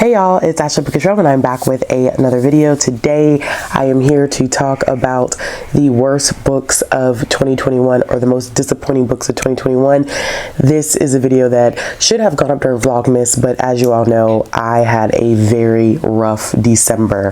Hey y'all, it's Bookishrealm and I'm back with another video. Today I am here to talk about the worst books of 2021 or the most disappointing books of 2021. This is a video that should have gone up during Vlogmas, but as you all know, I had a very rough December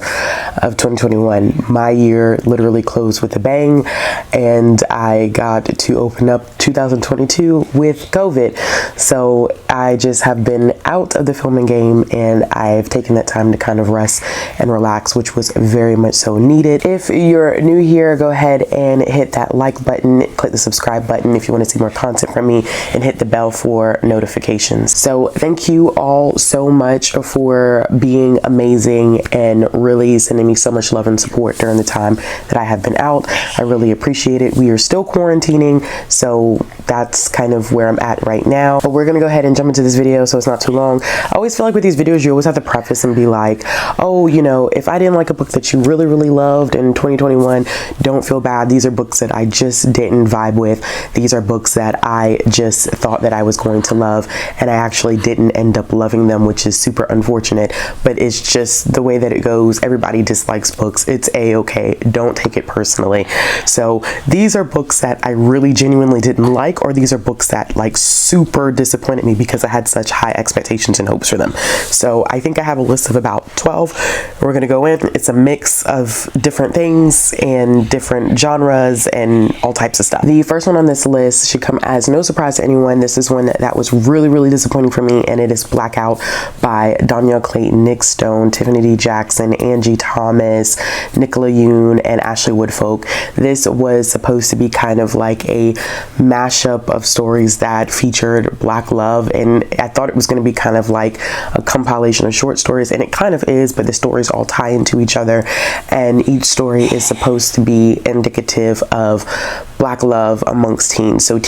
of 2021. My year literally closed with a bang and I got to open up 2022 with COVID. So I just have been out of the filming game and I've taken that time to kind of rest and relax, which was very much so needed. If you're new here, go ahead and hit that like button, click the subscribe button if you want to see more content from me, and hit the bell for notifications. So thank you all so much for being amazing and really sending me so much love and support during the time that I have been out. I really appreciate it. We are still quarantining, so that's kind of where I'm at right now. But we're gonna go ahead and jump into this video so it's not too long. I always feel like with these videos, you always have to preface and be like, oh, you know, if I didn't like a book that you really loved in 2021, don't feel bad. These are books that I just didn't vibe with. These are books that I just thought that I was going to love, and I actually didn't end up loving them, which is super unfortunate, but it's just the way that it goes. Everybody dislikes books. It's a-okay. Don't take it personally. So these are books that I really genuinely didn't like, or these are books that like super disappointed me because I had such high expectations and hopes for them. So I think I have a list of about 12. We're gonna go in. It's a mix of different things and different genres and all types of stuff. The first one on this list should come as no surprise to anyone. This is one that was really disappointing for me, and it is Blackout by Danielle Clayton, Nick Stone, Tiffany D. Jackson, Angie Thomas, Nicola Yoon, and Ashley Woodfolk. This was supposed to be kind of like a mashup of stories that featured Black love, and I thought it was going to be kind of like a compilation of short stories, and it kind of is, but the stories all tie into each other, and each story is supposed to be indicative of Black love amongst teens. So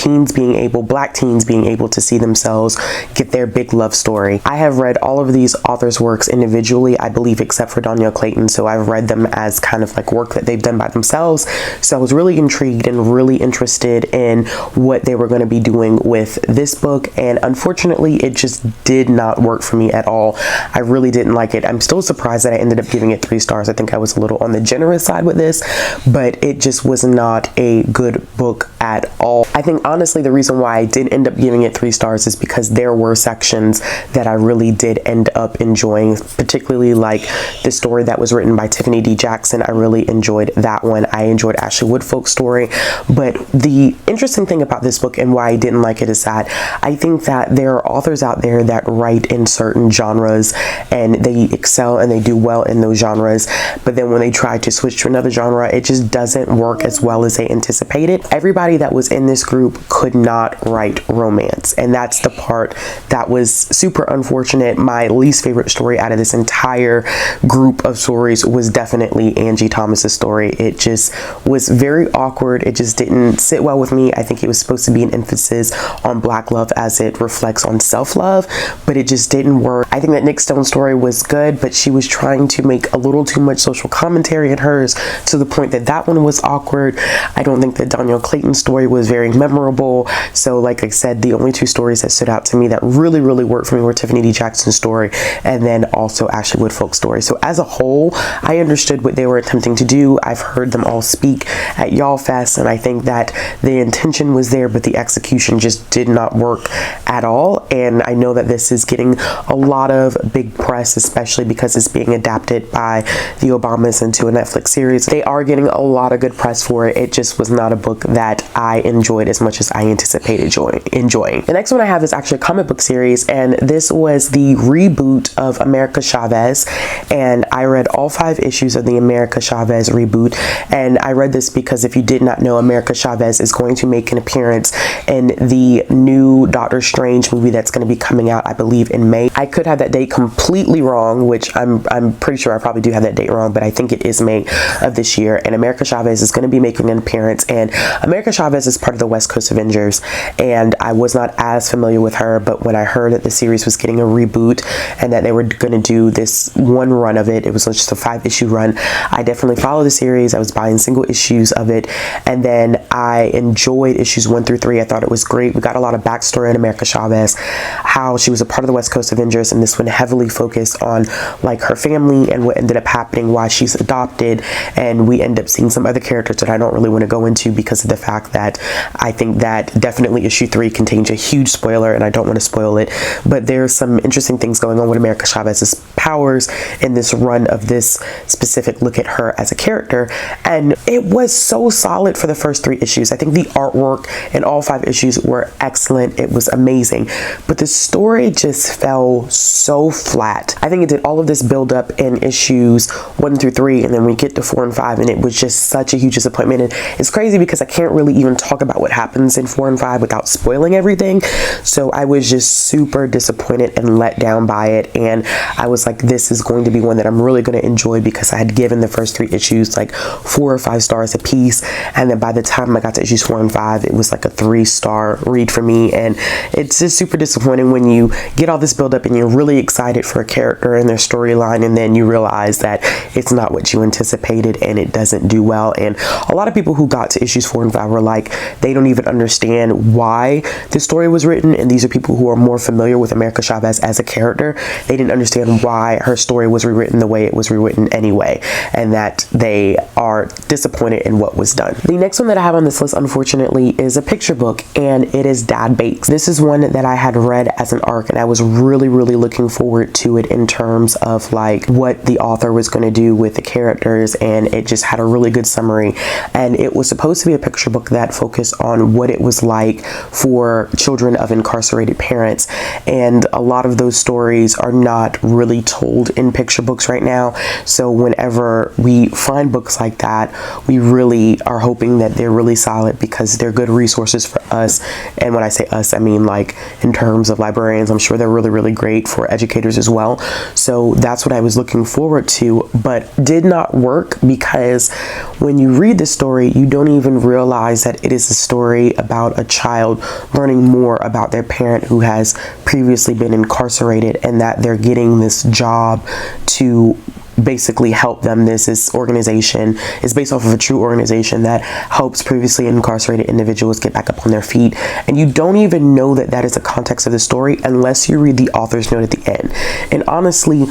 Black teens being able to see themselves get their big love story. I have read all of these authors' works individually, I believe, except for Danielle Clayton, so I've read them as kind of like work that they've done by themselves. So I was really intrigued and really interested in what they were going to be doing with this book, and unfortunately it just did not work for me at all. I really didn't like it. I'm still surprised that I ended up giving it 3 stars. I think I was a little on the generous side with this, but it just was not a good book at all. I think honestly the reason why I did end up giving it 3 stars is because there were sections that I really did end up enjoying, particularly like the story that was written by Tiffany D. Jackson. I really enjoyed that one. I enjoyed Ashley Woodfolk's story, but the interesting thing about this book and why I didn't like it is that I think that there are authors out there that write in certain genres and they excel and they do well in those genres, but then when they try to switch to another genre, it just doesn't work as well as they anticipated. Everybody that was in this group could not write romance, and that's the part that was super unfortunate. My least favorite story out of this entire group of stories was definitely Angie Thomas's story. It just was very awkward. It just didn't sit well with me. I think it was supposed to be an emphasis on Black love as it reflects on self-love, but it just didn't work. I think that Nick Stone's story was good, but she was trying to make a little too much social commentary in hers to the point that that one was awkward. I don't think that Danielle Clayton's story was very memorable. So like I said, the only 2 stories that stood out to me that really worked for me were Tiffany D. Jackson's story and then also Ashley Woodfolk's story. So as a whole, I understood what they were attempting to do. I've heard them all speak at Y'all Fest, and I think that the intention was there, but the execution just did not work at all. And I know that this is getting a lot of big press, especially because it's being adapted by the Obamas into a Netflix series. They are getting a lot of good press for it. It just was not a book that I enjoyed as much as I anticipated enjoying. The next one I have is actually a comic book series, and this was the reboot of America Chavez, and I read all 5 issues of the America Chavez reboot. And I read this because if you did not know, America Chavez is going to make an appearance in the new Doctor Strange movie that's going to be coming out, I believe, in May. I could have that date completely wrong, which I'm pretty sure I probably do have that date wrong, but I think it is May of this year, and America Chavez is going to be making an appearance. And America Chavez is part of the West Coast Avengers, and I was not as familiar with her, but when I heard that the series was getting a reboot and that they were going to do this one run of it was just a 5-issue run, I definitely followed the series. I was buying single issues of it, and then I enjoyed issues 1 through through 3. I thought it was great. We got a lot of backstory on America Chavez, how she was a part of the West Coast Avengers, and this one heavily focused on like her family and what ended up happening, why she's adopted, and we end up seeing some other characters that I don't really want to go into because of the fact that I think that definitely issue 3 contains a huge spoiler and I don't want to spoil it, but there's some interesting things going on with America Chavez's powers in this run of this specific look at her as a character, and it was so solid for the first 3 issues. I think the artwork in all 5 issues were excellent. It was amazing, but the story just fell so flat. I think it did all of this build up in issues 1 through 3, and then we get to 4 and 5 and it was just such a huge disappointment. And it's crazy because I can't really even talk about what happens in 4 and 5 without spoiling everything, so I was just super disappointed and let down by it, and I was like, this is going to be one that I'm really going to enjoy because I had given the first 3 issues like 4 or 5 stars a piece, and then by the time I got to issues 4 and 5 it was like a 3-star read for me. And it's just super disappointing when you get all this build up and you're really excited for a character and their storyline, and then you realize that it's not what you anticipated and it doesn't do well. And a lot of people who got to issues 4 and 5 were like, they don't even understand why the story was written, and these are people who are more familiar with America Chavez as a character. They didn't understand why her story was rewritten the way it was rewritten anyway, and that they are disappointed in what was done. The next one that I have on this list, unfortunately, is a picture book, and it is Dad Bakes. This is one that I had read as an arc, and I was really looking forward to it in terms of like what the author was going to do with the characters, and it just had a really good summary. And it was supposed to be a picture book that focused on what it was like for children of incarcerated parents, and a lot of those stories are not really told in picture books right now. So whenever we find books like that, we really are hoping that they're really solid because they're good resources for us. And when I say us, I mean like in terms of librarians. I'm sure they're really great for educators as well. So that's what I was looking forward to, but did not work because when you read the story, you don't even realize that it is a story about a child learning more about their parent who has previously been incarcerated, and that they're getting this job to basically help them. This organization is based off of a true organization that helps previously incarcerated individuals get back up on their feet, and you don't even know that that is the context of the story unless you read the author's note at the end. And honestly,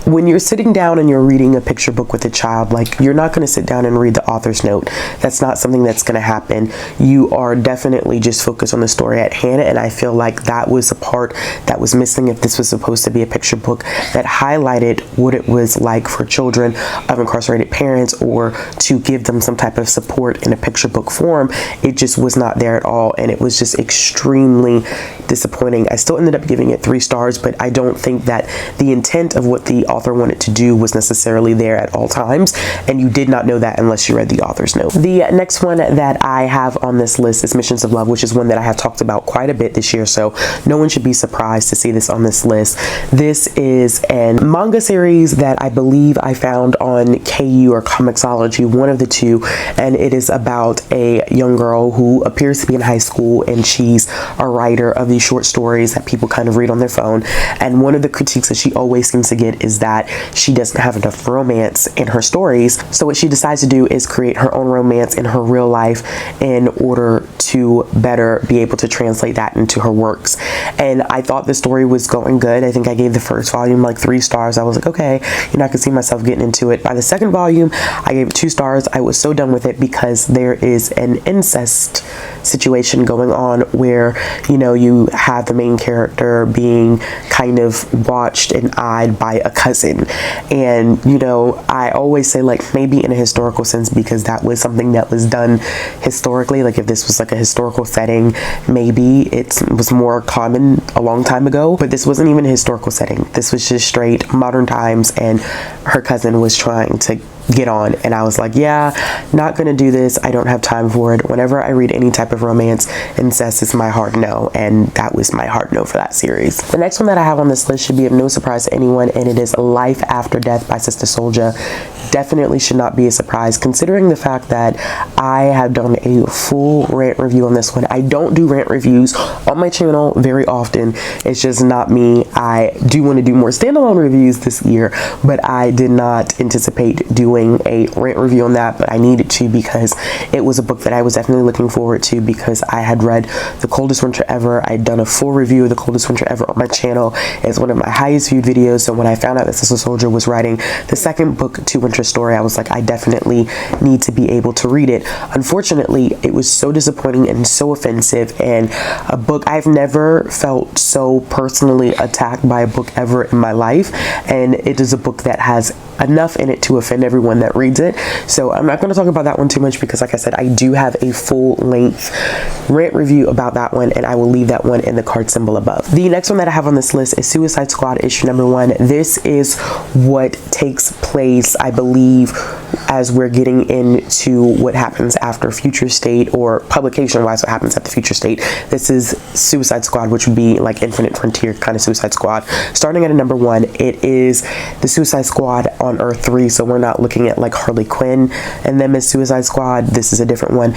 when you're sitting down and you're reading a picture book with a child, like, you're not going to sit down and read the author's note. That's not something that's going to happen. You are definitely just focused on the story at hand, and I feel like that was a part that was missing if this was supposed to be a picture book that highlighted what it was like for children of incarcerated parents, or to give them some type of support in a picture book form. It just was not there at all, and it was just extremely disappointing. I still ended up giving it 3 stars, but I don't think that the intent of what the author wanted to do was necessarily there at all times, and you did not know that unless you read the author's note. The next one that I have on this list is Missions of Love, which is one that I have talked about quite a bit this year, so no one should be surprised to see this on this list. This is a manga series that I believe I found on KU or Comixology, one of the two, and it is about a young girl who appears to be in high school, and she's a writer of these short stories that people kind of read on their phone. And one of the critiques that she always seems to get is that she doesn't have enough romance in her stories. So what she decides to do is create her own romance in her real life in order to better be able to translate that into her works. And I thought the story was going good. I think I gave the first volume like 3 stars. I was like, okay, you know, I could see myself getting into it. By the second volume, I gave it 2 stars. I was so done with it because there is an incest situation going on where, you know, you have the main character being kind of watched and eyed by a cousin. And, you know, I always say, like, maybe in a historical sense, because that was something that was done historically. Like, if this was like a historical setting, maybe it was more common a long time ago, but this wasn't even a historical setting. This was just straight modern times, and her cousin was trying to get on, and I was like, yeah, not gonna do this. I don't have time for it. Whenever I read any type of romance, incest is my hard no, and that was my hard no for that series. The next one that I have on this list should be of no surprise to anyone, and it is Life After Death by Sister Souljah. Definitely should not be a surprise, considering the fact that I have done a full rant review on this one. I don't do rant reviews on my channel very often. It's just not me. I do want to do more standalone reviews this year, but I did not anticipate doing doing a rant review on that, but I needed to because it was a book that I was definitely looking forward to, because I had read The Coldest Winter Ever. I'd done a full review of The Coldest Winter Ever on my channel. It's one of my highest viewed videos. So when I found out that Sister Soldier was writing the second book to Winter Story, I was like, I definitely need to be able to read it. Unfortunately, it was so disappointing and so offensive, and a book I've never felt so personally attacked by a book ever in my life, and it is a book that has enough in it to offend everyone that reads it. So I'm not going to talk about that one too much, because like I said, I do have a full length rant review about that one, and I will leave that one in the card symbol above. The next one that I have on this list is Suicide Squad issue number 1. This is what takes place, I believe, as we're getting into what happens after Future State, or publication wise what happens after Future State. This is Suicide Squad, which would be like Infinite Frontier kind of Suicide Squad. Starting at a number 1, it is the Suicide Squad on Earth 3, so we're not looking at like Harley Quinn and them as Suicide Squad. This is a different one.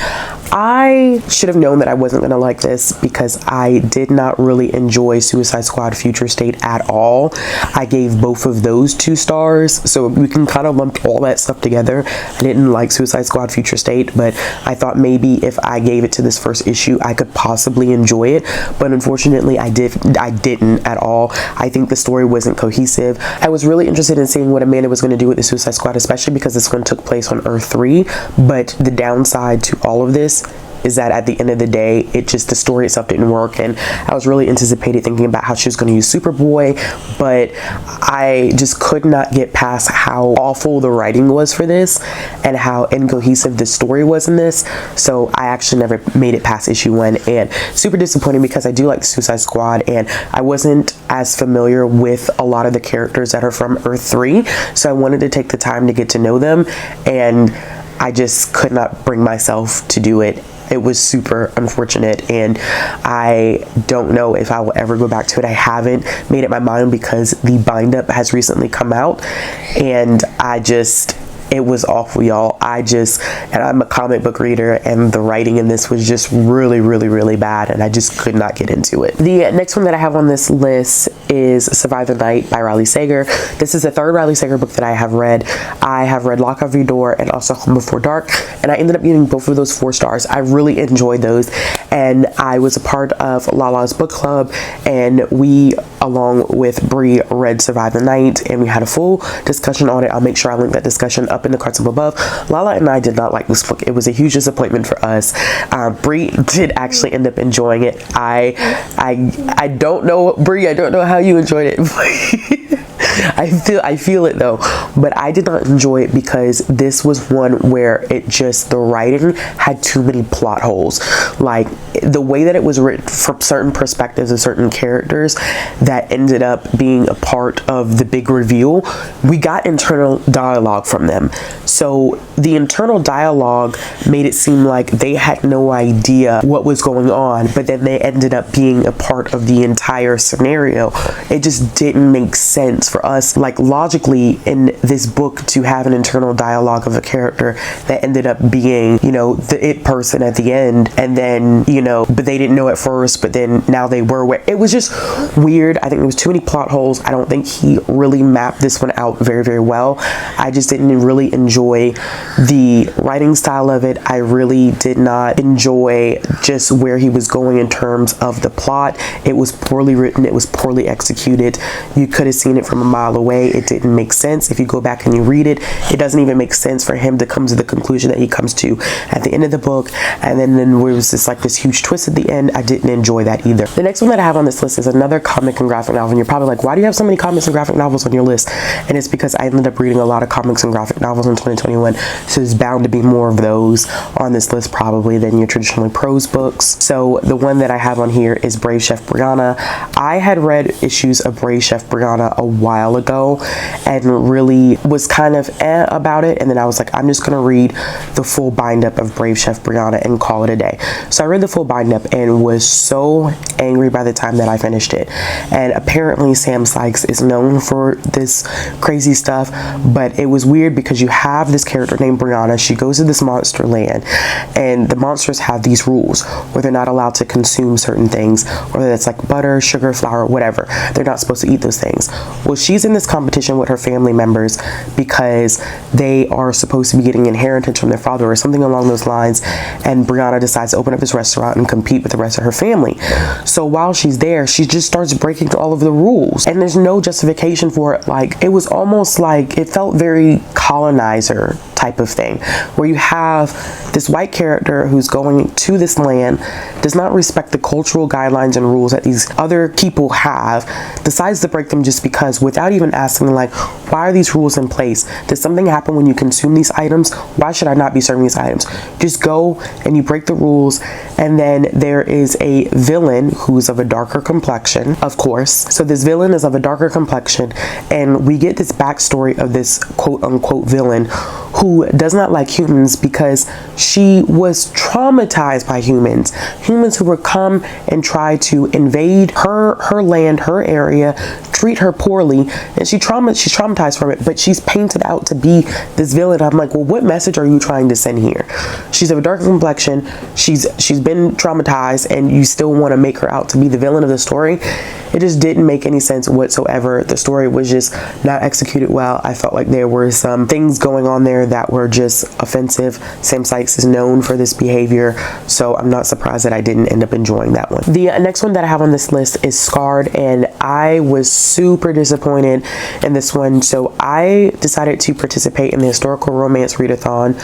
I should have known that I wasn't going to like this, because I did not really enjoy Suicide Squad Future State at all. I gave both of those 2 stars, so we can kind of lump all that stuff together. I didn't like Suicide Squad Future State, but I thought maybe if I gave it to this first issue, I could possibly enjoy it, but unfortunately I didn't at all. I think the story wasn't cohesive. I was really interested in seeing what Amanda was going to do with the Suicide Squad, especially because this one took place on Earth 3, but the downside to all of this is that at the end of the day, the story itself didn't work, and I was really anticipated thinking about how she was going to use Superboy, but I just could not get past how awful the writing was for this and how incohesive the story was in this. So I actually never made it past issue 1, and super disappointing, because I do like Suicide Squad, and I wasn't as familiar with a lot of the characters that are from Earth 3, so I wanted to take the time to get to know them, and I just could not bring myself to do it. It was super unfortunate, and I don't know if I will ever go back to it. I haven't made up my mind, because the bind up has recently come out, and it was awful, y'all. And I'm a comic book reader, and the writing in this was just really, really, really bad, and I just could not get into it. The next one that I have on this list is Survive the Night by Riley Sager. This is the 3rd Riley Sager book that I have read. I have read Lock Every Door and also Home Before Dark, and I ended up giving both of those 4 stars. I really enjoyed those, and I was a part of Lala's book club, and we, along with Bree, read Survive the Night, and we had a full discussion on it. I'll make sure I link that discussion up in the cards above. Lala and I did not like this book. It was a huge disappointment for us. Bree did actually end up enjoying it. I don't know, Bree, I don't know how you enjoyed it. I feel it though, but I did not enjoy it because this was one where the writing had too many plot holes. Like, the way that it was written from certain perspectives of certain characters that ended up being a part of the big reveal, we got internal dialogue from them. So the internal dialogue made it seem like they had no idea what was going on, but then they ended up being a part of the entire scenario. It just didn't make sense for us, like, logically, in this book, to have an internal dialogue of a character that ended up being, the it person at the end, and then, but they didn't know at first, but then now they were aware. It was just weird. I think there was too many plot holes. I don't think he really mapped this one out very, very well. I just didn't really enjoy the writing style of it. I really did not enjoy just where he was going in terms of the plot. It was poorly written. It was poorly executed. You could have seen it from a mile away. It didn't make sense. If you go back and you read it, it doesn't even make sense for him to come to the conclusion that he comes to at the end of the book. And then there was this huge twist at the end. I didn't enjoy that either. The next one that I have on this list is another comic and graphic novel. And you're probably like, why do you have so many comics and graphic novels on your list? And it's because I ended up reading a lot of comics and graphic novels in 2021. So there's bound to be more of those on this list probably than your traditionally prose books. So the one that I have on here is Brave Chef Brianna. I had read issues of Brave Chef Brianna a while ago and really was kind of about it, and then I was like, I'm just gonna read the full bind up of Brave Chef Brianna and call it a day. So I read the full bind up and was so angry by the time that I finished it. And apparently Sam Sykes is known for this crazy stuff, but it was weird because you have this character named Brianna. She goes to this monster land, and the monsters have these rules where they're not allowed to consume certain things, whether that's like butter, sugar, flour, whatever. They're not supposed to eat those things. Well, she she's in this competition with her family members because they are supposed to be getting inheritance from their father or something along those lines, and Brianna decides to open up this restaurant and compete with the rest of her family. So while she's there, she just starts breaking all of the rules, and there's no justification for it. Like, it was almost like, it felt very colonizer type of thing, where you have this white character who's going to this land, does not respect the cultural guidelines and rules that these other people have, decides to break them just because, without even asking, like, why are these rules in place? Did something happen when you consume these items? Why should I not be serving these items? Just go and you break the rules. And then there is a villain who's of a darker complexion, of course. So this villain is of a darker complexion, and we get this backstory of this quote unquote villain who does not like humans because she was traumatized by humans who would come and try to invade her land, her area, treat her poorly, and she's traumatized from it, but she's painted out to be this villain. I'm like, well, what message are you trying to send here? She's of a darker complexion, she's been traumatized, and you still want to make her out to be the villain of the story. It just didn't make any sense whatsoever. The story was just not executed well. I felt like there were some things going on there that were just offensive. Sam Sykes is known for this behavior, so I'm not surprised that I didn't end up enjoying that one. The next one that I have on this list is Scarred, and I was super disappointed in this one. So I decided to participate in the historical romance readathon,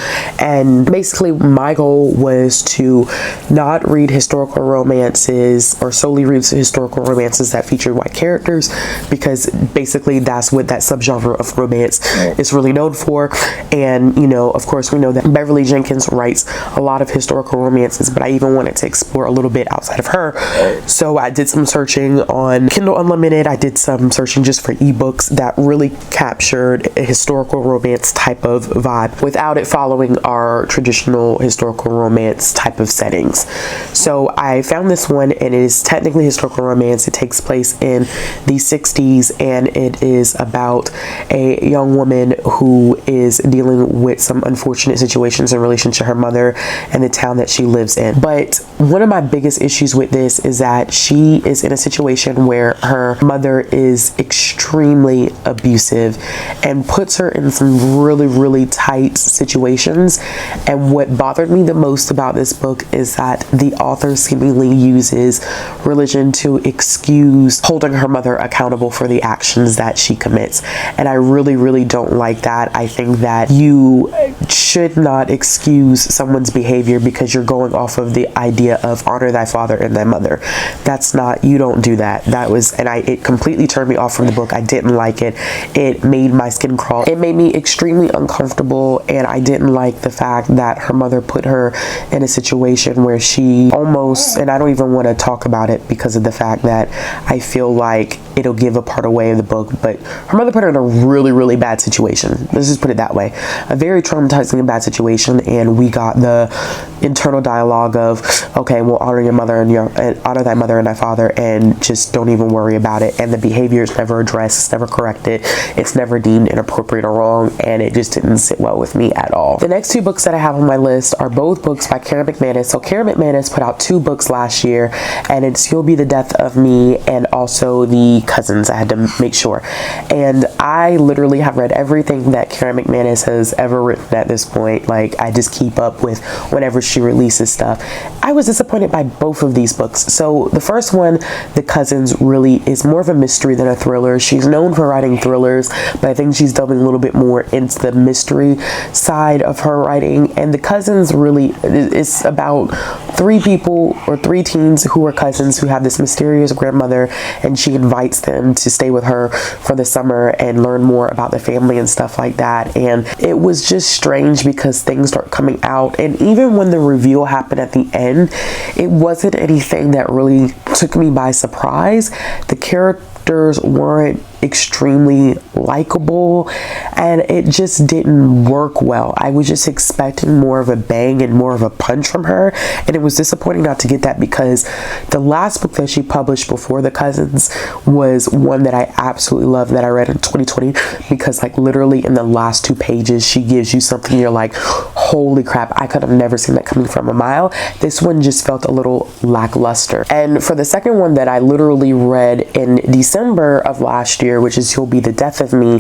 and basically my goal was to not read historical romances or solely read historical romances that featured white characters, because basically that's what that subgenre of romance is really known for. And you know, of course, we know that Beverly Jenkins writes a lot of historical romances, but I even wanted to explore a little bit outside of her. So I did some searching on Kindle Unlimited. I did some searching just for ebooks that really captured a historical romance type of vibe without it following our traditional historical romance type of settings. So I found this one, and it is technically historical romance. It takes place in the 60s, and it is about a young woman who is dealing with some unfortunate situations in relation to her mother and the town that she lives in. But one of my biggest issues with this is that she is in a situation where her mother is extremely abusive and puts her in some really tight situations. And what bothered me the most about this book is that the author seemingly uses religion to excuse holding her mother accountable for the actions that she commits, and I really don't like that. I think that you should not excuse someone's behavior because you're going off of the idea of honor thy father and thy mother. That's not, you don't do that. That was, and it completely turned me off from the book. I didn't like it. It made my skin crawl. It made me extremely uncomfortable, and I didn't like the fact that her mother put her in a situation where she almost, and I don't even want to talk about it because of the fact that I feel like it'll give a part away of the book, but her mother put her in a really bad situation. Let's just put it that way. A very traumatizing and bad situation, and we got the internal dialogue of, okay, we'll honor your mother and honor thy mother and thy father, and just don't even worry about it. And the behavior is never addressed, it's never corrected, it's never deemed inappropriate or wrong, and it just didn't sit well with me at all. The next two books that I have on my list are both books by Karen McManus. So Karen McManus put out two books last year, and it's You'll Be the Death of Me and also The Cousins. I had to make sure. And I literally have read everything that Karen McManus has ever written at this point. Like, I just keep up with whenever she releases stuff. I was disappointed by both of these books. So the first one, The Cousins, really is more of a mystery than a thriller. She's known for writing thrillers, but I think she's delving a little bit more into the mystery side of her writing. And The Cousins really is about three people or three teens who are cousins who have this mysterious grandmother, and she invites them to stay with her for the summer and learn more about the family and stuff like that. And it was just strange because things start coming out, and even when the reveal happened at the end, it wasn't anything that really took me by surprise. The characters weren't extremely likable, and it just didn't work well. I was just expecting more of a bang and more of a punch from her, and it was disappointing not to get that, because the last book that she published before The Cousins was one that I absolutely loved, that I read in 2020, because like literally in the last 2 pages she gives you something you're like, holy crap, I could have never seen that coming from a mile. This one just felt a little lackluster. And for the second one that I literally read in December of last year, year, which is You'll Be the Death of Me.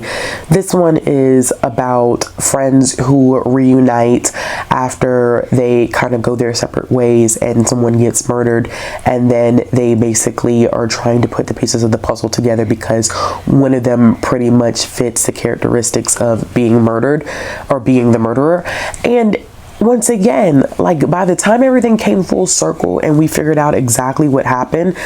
This one is about friends who reunite after they kind of go their separate ways and someone gets murdered, and then they basically are trying to put the pieces of the puzzle together because one of them pretty much fits the characteristics of being murdered or being the murderer. And once again, like, by the time everything came full circle and we figured out exactly what happened,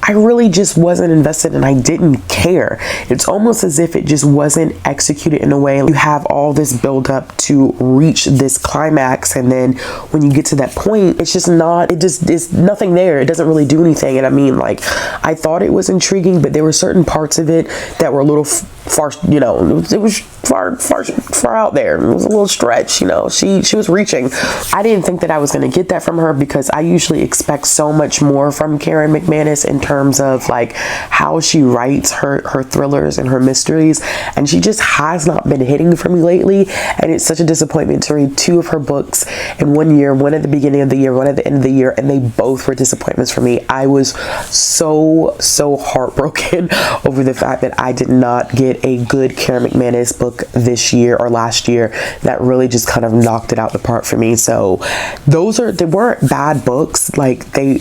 I really just wasn't invested and I didn't care. It's almost as if it just wasn't executed in a way. You have all this build up to reach this climax, and then when you get to that point, it's just not, it's nothing there. It doesn't really do anything. And I mean, like, I thought it was intriguing, but there were certain parts of it that were a little far, you know, it was far out there. It was a little stretch, you know. She was reaching. I didn't think that I was going to get that from her because I usually expect so much more from Karen McManus in terms of like how she writes her thrillers and her mysteries, and she just has not been hitting for me lately. And it's such a disappointment to read two of her books in one year, one at the beginning of the year, one at the end of the year, and they both were disappointments for me. I was so heartbroken over the fact that I did not get a good Karen McManus book this year or last year that really just kind of knocked it out the park for me. So they weren't bad books, like they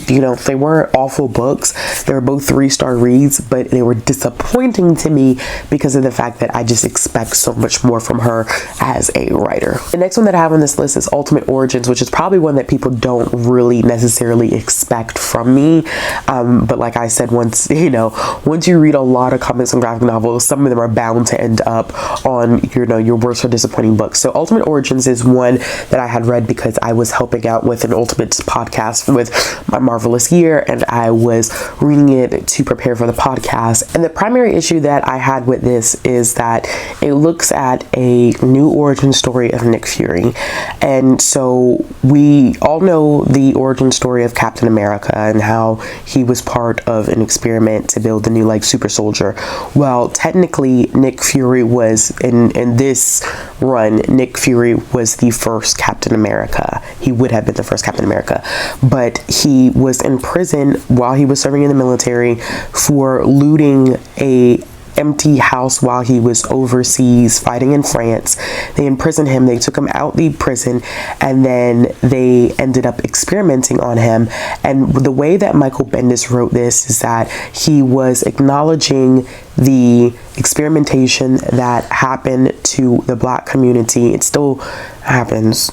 weren't awful books. They were both 3-star reads, but they were disappointing to me because of the fact that I just expect so much more from her as a writer. The next one that I have on this list is Ultimate Origins, which is probably one that people don't really necessarily expect from me. But like I said, once you read a lot of comics and graphic novels, some of them are bound to end up on your worst or disappointing books. So Ultimate Origins is one that I had read because I was helping out with an Ultimates podcast with my Marvelous Year, and I was reading it to prepare for the podcast. And the primary issue that I had with this is that it looks at a new origin story of Nick Fury. And so we all know the origin story of Captain America and how he was part of an experiment to build the new like super soldier. Well, technically Nick Fury was in this run, Nick Fury was the first Captain America. He would have been the first Captain America, but he was in prison while he was serving in the military for looting a empty house while he was overseas fighting in France. They imprisoned him, they took him out the prison, and then they ended up experimenting on him. And the way that Michael Bendis wrote this is that he was acknowledging the experimentation that happened to the Black community. It still happens,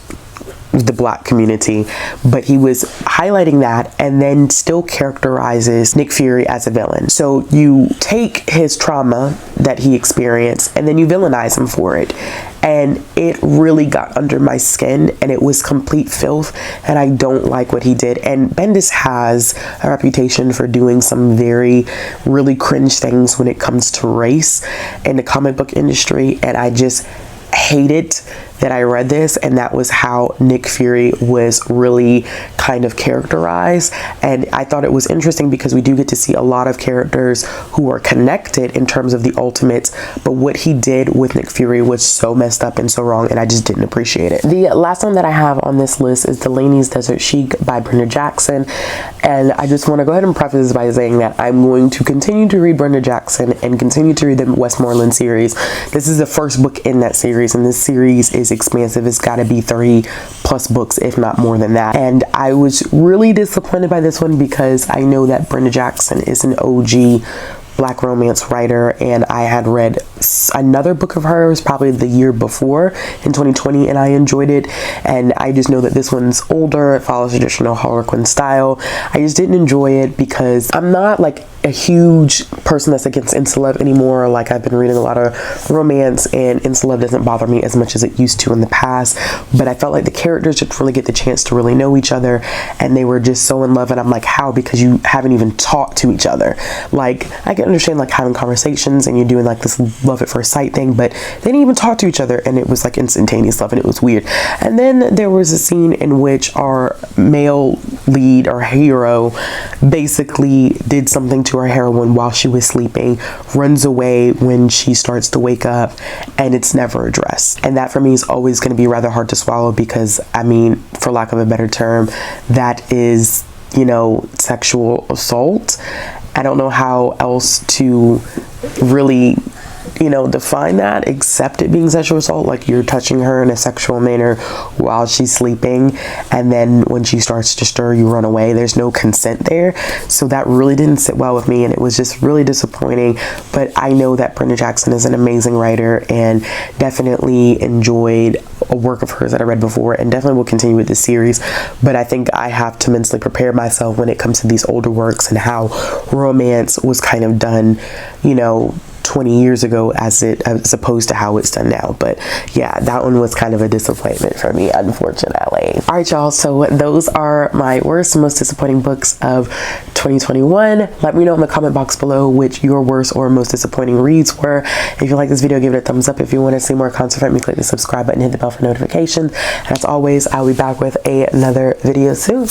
the Black community, but he was highlighting that and then still characterizes Nick Fury as a villain. So you take his trauma that he experienced and then you villainize him for it. And it really got under my skin, and it was complete filth, and I don't like what he did. And Bendis has a reputation for doing some really cringe things when it comes to race in the comic book industry, and I just hate it that I read this, and that was how Nick Fury was really kind of characterized. And I thought it was interesting because we do get to see a lot of characters who are connected in terms of the Ultimates, but what he did with Nick Fury was so messed up and so wrong, and I just didn't appreciate it. The last one that I have on this list is Delaneys Desert Chic by Brenda Jackson, and I just want to go ahead and preface this by saying that I'm going to continue to read Brenda Jackson and continue to read the Westmoreland series. This is the first book in that series, and this series is expansive. It's got to be 3+ books, if not more than that. And I was really disappointed by this one because I know that Brenda Jackson is an OG Black romance writer, and I had read another book of hers probably the year before in 2020, and I enjoyed it. And I just know that this one's older, it follows traditional Harlequin style. I just didn't enjoy it because I'm not like a huge person that's against insta-love anymore. Like, I've been reading a lot of romance, and insta-love doesn't bother me as much as it used to in the past, but I felt like the characters didn't really get the chance to really know each other, and they were just so in love. And I'm like, how? Because you haven't even talked to each other. Like, I can understand like having conversations and you're doing like this love at first sight thing, but they didn't even talk to each other, and it was like instantaneous love, and it was weird. And then there was a scene in which our male lead or hero basically did something to our heroine while she was sleeping, runs away when she starts to wake up, and it's never addressed. And that for me is always going to be rather hard to swallow because, I mean, for lack of a better term, that is, sexual assault. I don't know how else to really, you know, define that except it being sexual assault. Like, you're touching her in a sexual manner while she's sleeping, and then when she starts to stir, you run away. There's no consent there. So that really didn't sit well with me, and it was just really disappointing. But I know that Brenda Jackson is an amazing writer, and definitely enjoyed a work of hers that I read before, and definitely will continue with this series. But I think I have to mentally prepare myself when it comes to these older works and how romance was kind of done, you know, 20 years ago as opposed to how it's done now. But yeah, that one was kind of a disappointment for me, unfortunately. All right, y'all, so those are my worst and most disappointing books of 2021. Let me know in the comment box below which your worst or most disappointing reads were. If you like this video, give it a thumbs up. If you want to see more content from me, click the subscribe button, hit the bell for notifications, and as always, I'll be back with another video soon.